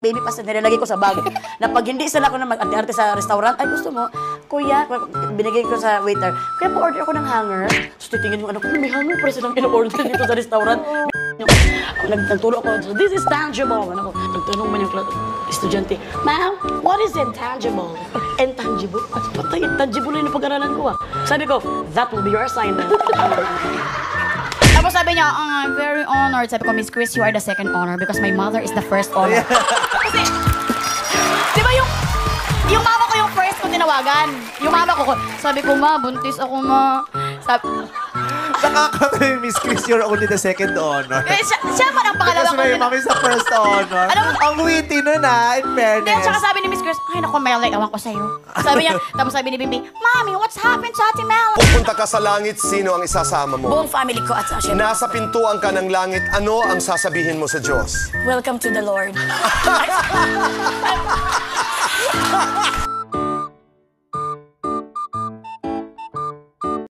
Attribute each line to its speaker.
Speaker 1: baby pasta nilalagay ko sa bag. Na pag hindi sila ako na mag-arte-arte sa restaurant, ay gusto mo, kuya, binigay ko sa waiter, kuya po order ako ng hanger. So titingin yung ano ko, may hanger para silang in-order dito sa restaurant. Nagturo ako, so this is tangible. Ano ko, nagtanong man yung estudyante, ma'am, what is intangible? Intangible? Patay, intangible na yung pag-aralan ko ah. Sabi ko, that will be your assignment.
Speaker 2: Tapos sabi niya, I'm very honored. Sabi ko, Miss Chris, you are the second honor because my mother is the first honor. Kasi, di ba yung mama ko yung first ko tinawagan. Yung mama ko, sabi ko, ma, buntis ako, ma. Sabi,
Speaker 3: Nakakatawa yung Miss Chris, you're only the second honor.
Speaker 2: siya man ang pangalawa
Speaker 3: Kasi
Speaker 2: ko.
Speaker 3: may mami sa first honor.
Speaker 2: Alam mo-
Speaker 3: Ang witty nun in
Speaker 2: Hindi,
Speaker 3: fairness.
Speaker 2: tsaka sabi ni Miss Chris, ay naku, Melay, ewan ko sa'yo. Sabi niya, tapos sabi ni Bimbi, Mami, what's happened sa Ate Melay?
Speaker 4: Pupunta ka sa langit, sino ang isasama mo?
Speaker 1: Buong family ko at syempre,
Speaker 4: Nasa pintuan ka ng langit, ano ang sasabihin mo sa Diyos?
Speaker 1: welcome to the Lord.